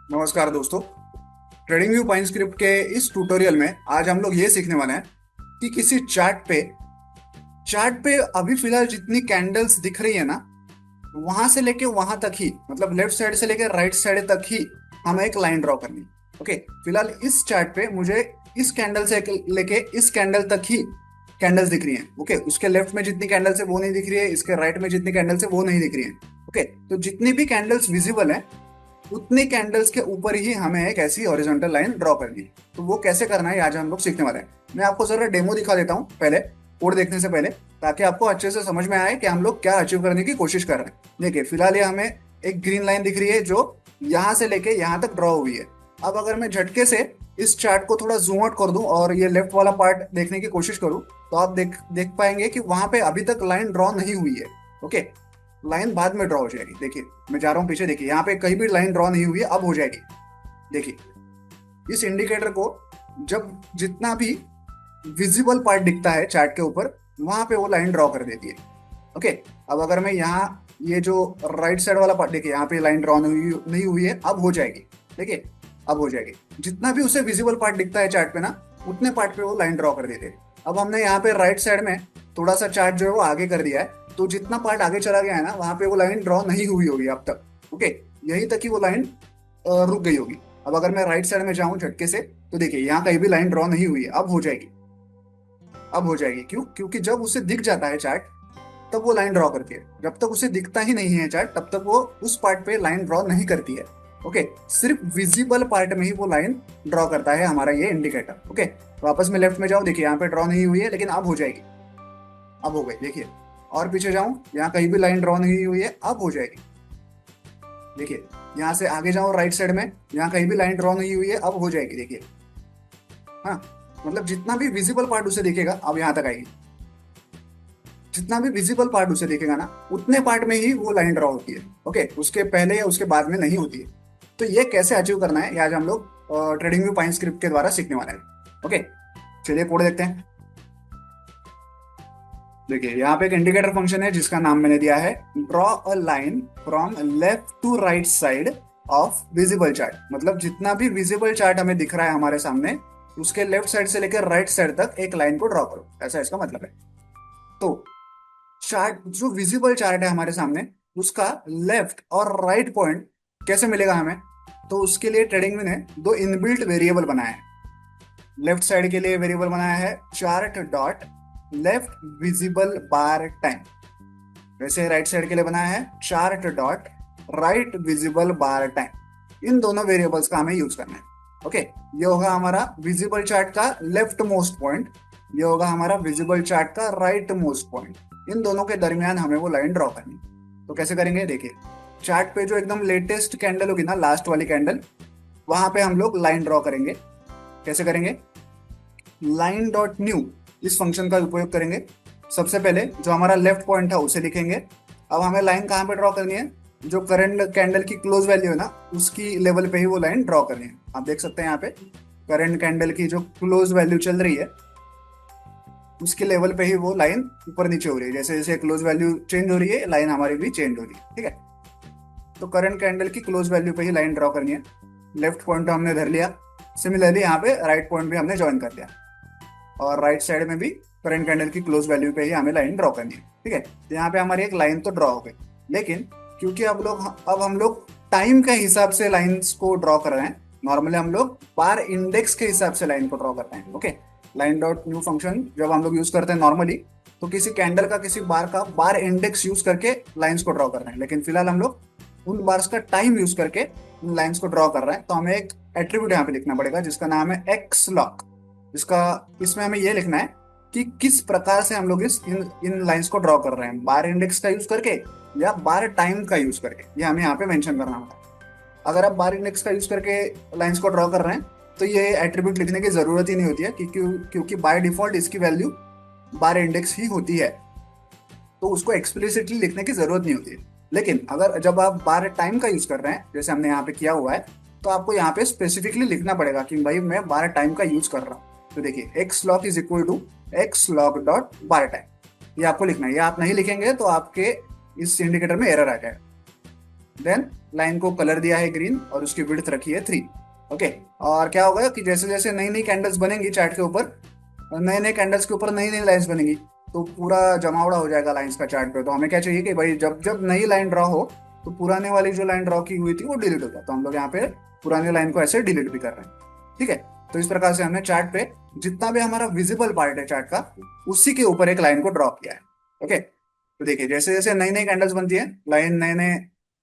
नमस्कार दोस्तों। Trading view pine script के इस ट्यूटोरियल में आज हम लोग ये सीखने वाले हैं कि किसी चार्ट पे अभी फिलहाल जितनी कैंडल्स दिख रही है ना, वहां से लेके वहां तक ही, मतलब लेफ्ट साइड से लेके राइट साइड तक ही हमें एक लाइन ड्रॉ करनी है। ओके, फिलहाल इस चार्ट पे मुझे इस कैंडल से लेके इस कैंडल तक ही कैंडल्स दिख रही हैं। ओके, उसके लेफ्ट में जितनी कैंडल्स है वो नहीं दिख रही है, इसके राइट में जितनी कैंडल्स है वो नहीं दिख रही है। ओके, तो जितनी भी कैंडल्स विजिबल है उतनी कैंडल्स के ऊपर ही हमें एक ऐसी हॉरिजॉन्टल लाइन ड्रॉ करनी है। तो वो कैसे करना है आज हम लोग सीखने वाले हैं। मैं आपको जरा डेमो दिखा देता हूँ पहले, कोड देखने से पहले, ताकि आपको अच्छे से समझ में आए कि हम लोग क्या अचीव करने की कोशिश कर रहे हैं। देखिए, फिलहाल ये हमें एक ग्रीन लाइन दिख रही है जो यहाँ से लेके यहाँ तक ड्रॉ हुई है। अब अगर मैं झटके से इस चार्ट को थोड़ा जूम आउट कर दूं और ये लेफ्ट वाला पार्ट देखने की कोशिश करूं, तो आप देख देख पाएंगे कि वहां पे अभी तक लाइन ड्रॉ नहीं हुई है। ओके, लाइन बाद में ड्रॉ हो जाएगी। देखिए, मैं जा रहा हूँ पीछे, देखिए यहाँ पे कहीं भी लाइन ड्रॉ नहीं हुई है, अब हो जाएगी। देखिए, इस इंडिकेटर को जब जितना भी विजिबल पार्ट दिखता है चार्ट के ऊपर, वहां पे वो लाइन ड्रॉ कर देती है। ओके, अब अगर मैं यहाँ ये जो राइट साइड वाला पार्ट, देखिए यहाँ पे लाइन ड्रॉ नहीं हुई है, अब हो जाएगी। देखिए, अब हो जाएगी। जितना भी उसे विजिबल पार्ट दिखता है चार्ट पे ना, उतने पार्ट पे वो लाइन ड्रॉ कर देते हैं। अब हमने यहाँ पे राइट साइड में थोड़ा सा चार्ट जो है वो आगे कर दिया है, तो जितना पार्ट आगे चला गया है ना, वहां पे वो लाइन ड्रॉ नहीं हुई होगी अब तक। ओके, यहीं तक ही वो लाइन रुक गई होगी। अब अगर मैं राइट साइड में जाऊं झटके से, तो देखिए यहाँ कहीं भी लाइन ड्रॉ नहीं हुई है, अब हो जाएगी। अब हो जाएगी क्यों? क्योंकि जब उसे दिख जाता है चार्ट, तब वो लाइन ड्रॉ करती है। जब तक उसे दिखता ही नहीं है चार्ट, तब तक वो उस पार्ट पे लाइन ड्रॉ नहीं करती है। ओके, सिर्फ विजिबल पार्ट में ही वो लाइन ड्रॉ करता है हमारा ये इंडिकेटर। ओके, वापस में लेफ्ट में जाऊं, देखिए यहाँ पे ड्रॉ नहीं हुई है, लेकिन अब हो जाएगी। अब हो गई। देखिए, और पीछे जाऊं, यहाँ कहीं भी लाइन ड्रॉ नहीं हुई है, अब हो जाएगी। देखिए, यहाँ से आगे जाऊं राइट साइड में, यहाँ कहीं भी लाइन ड्रॉ नहीं हुई है, अब हो जाएगी। देखिए, हाँ, मतलब जितना भी विजिबल पार्ट उसे दिखेगा, अब यहाँ तक आएगी। जितना भी विजिबल पार्ट उसे दिखेगा ना, उतने पार्ट में ही वो लाइन ड्रॉ होती है। ओके, उसके पहले या उसके बाद में नहीं होती है। तो ये कैसे अचीव करना है, ये आज हम लोग ट्रेडिंग व्यू पाइन स्क्रिप्ट के द्वारा सीखने वाले हैं। ओके, चलिए कोड देखते हैं। देखिए, यहाँ पे एक इंडिकेटर फंक्शन है जिसका नाम मैंने दिया है draw a line from left to right side of visible chart. मतलब जितना भी विजिबल चार्ट हमें दिख रहा है हमारे सामने, उसके लेफ्ट साइड से लेकर राइट साइड तक एक लाइन को ड्रॉ करो, ऐसा इसका मतलब है। तो चार्ट, जो विजिबल चार्ट है हमारे सामने, उसका लेफ्ट और राइट पॉइंट कैसे मिलेगा हमें? तो उसके लिए ट्रेडिंग ने दो इनबिल्ट वेरिएबल बनाए हैं। लेफ्ट साइड के लिए वेरिएबल बनाया है चार्ट डॉट लेफ्ट विजिबल बार टाइम। वैसे राइट साइड के लिए बनाया है चार्ट डॉट राइट विजिबल बार टाइम। इन दोनों वेरिएबल्स का हमें यूज करना है। ओके, ये होगा हमारा विजिबल चार्ट का लेफ्ट मोस्ट पॉइंट, ये होगा हमारा विजिबल चार्ट का राइट मोस्ट पॉइंट। इन दोनों के दरमियान हमें वो लाइन ड्रॉ करनी है। तो कैसे करेंगे? देखिए, चार्ट पे जो एकदम लेटेस्ट कैंडल होगी ना, लास्ट वाली कैंडल, वहां पे हम लोग लाइन ड्रॉ करेंगे। कैसे करेंगे? लाइन डॉट न्यू, इस फंक्शन का उपयोग करेंगे। सबसे पहले जो हमारा लेफ्ट पॉइंट है उसे लिखेंगे। अब हमें लाइन कहाँ पे ड्रॉ करनी है? जो करंट कैंडल की क्लोज वैल्यू है ना, उसकी लेवल पे ही वो लाइन ड्रॉ करनी है। आप देख सकते हैं यहाँ पे करंट कैंडल की जो क्लोज वैल्यू चल रही है, उसके लेवल पे ही वो लाइन ऊपर नीचे हो रही है। जैसे जैसे क्लोज वैल्यू चेंज हो रही है, लाइन हमारी भी चेंज हो रही है। ठीक है, तो करंट कैंडल की क्लोज वैल्यू पे ही लाइन ड्रॉ करनी है। लेफ्ट पॉइंट तो हमने धर लिया, सिमिलरली यहाँ पे राइट पॉइंट भी हमने ज्वाइन कर लिया, और राइट साइड में भी करंट कैंडल की क्लोज वैल्यू पे ही हमें लाइन ड्रॉ करनी है। ठीक है, तो यहाँ पे हमारी एक लाइन तो ड्रॉ हो गई, लेकिन क्योंकि अब हम लोग टाइम के हिसाब से लाइंस को ड्रॉ कर रहे हैं, नॉर्मली हम लोग बार इंडेक्स के हिसाब से लाइन को ड्रॉ करते हैं। Okay, line dot new function जब हम लोग यूज करते हैं नॉर्मली, तो किसी कैंडल का किसी बार का बार इंडेक्स यूज करके लाइंस को ड्रॉ कर रहे हैं, लेकिन फिलहाल हम लोग उन बार्स का टाइम यूज करके उन लाइंस को ड्रॉ कर रहे हैं। तो हमें एक एट्रीब्यूट यहाँ पे लिखना पड़ेगा जिसका नाम है एक्स लॉक। इसका इसमें हमें ये लिखना है कि किस प्रकार से हम लोग इस इन इन लाइंस को ड्रॉ कर रहे हैं, बार इंडेक्स का यूज करके या बार टाइम का यूज करके, ये हमें यहाँ पे मेंशन करना होगा। अगर आप बार इंडेक्स का यूज करके लाइंस को ड्रॉ कर रहे हैं, तो ये एट्रीब्यूट लिखने की जरूरत ही नहीं होती है, क्योंकि बाय डिफॉल्ट इसकी वैल्यू बार इंडेक्स ही होती है, तो उसको एक्सप्लिसिटली लिखने की जरूरत नहीं होती है। लेकिन अगर जब आप बार टाइम का यूज कर रहे हैं, जैसे हमने यहाँ पे किया हुआ है, तो आपको यहाँ पे स्पेसिफिकली लिखना पड़ेगा कि भाई मैं बार टाइम का यूज कर रहा हूँ। तो देखिए, X lock is equal to X lock dot bar time, ये आपको लिखना है। ये आप नहीं लिखेंगे तो आपके इस इंडिकेटर में एरर आ जाएगा। देन लाइन को कलर दिया है ग्रीन और उसकी विड्थ रखी है 3। ओके। और क्या होगा कि जैसे जैसे नई नई कैंडल्स बनेंगी चार्ट के ऊपर, नए नए कैंडल्स के ऊपर नई नई लाइंस बनेंगी, तो पूरा जमावड़ा हो जाएगा लाइंस का चार्ट पे। तो हमें क्या चाहिए कि भाई जब जब नई लाइन ड्रॉ हो तो पुराने वाली जो लाइन ड्रॉ की हुई थी वो डिलीट हो जाए। तो हम लोग यहाँ पे पुरानी लाइन को ऐसे डिलीट भी कर रहे हैं। ठीक है। तो इस प्रकार से हमने चार्ट पे जितना भी हमारा विजिबल पार्ट है चार्ट का, उसी के ऊपर एक लाइन को ड्रॉ किया है। ओके। तो देखिए जैसे जैसे नई नई कैंडल्स बनती है, लाइन नए नए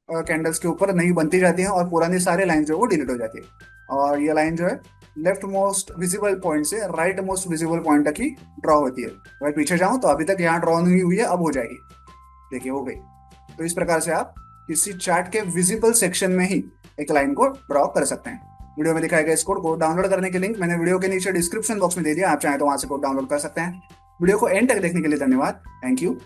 कैंडल्स के ऊपर नई बनती जाती है और पुरानी सारी लाइन जो है वो डिलीट हो जाती है। और ये लाइन जो है लेफ्ट मोस्ट विजिबल पॉइंट से राइट मोस्ट विजिबल पॉइंट तक ही ड्रॉ होती है। अगर पीछे जाऊं तो अभी तक यहाँ ड्रॉ नहीं हुई है, अब हो जाएगी। देखिए हो गई। तो इस प्रकार से आप किसी चार्ट के विजिबल सेक्शन में ही एक लाइन को ड्रॉ कर सकते हैं। वीडियो में दिखाए गए इस कोड को डाउनलोड करने के लिंक मैंने वीडियो के नीचे डिस्क्रिप्शन बॉक्स में दे दिया, आप चाहें तो वहां से कोड डाउनलोड कर सकते हैं। वीडियो को एंड तक देखने के लिए धन्यवाद। Thank you.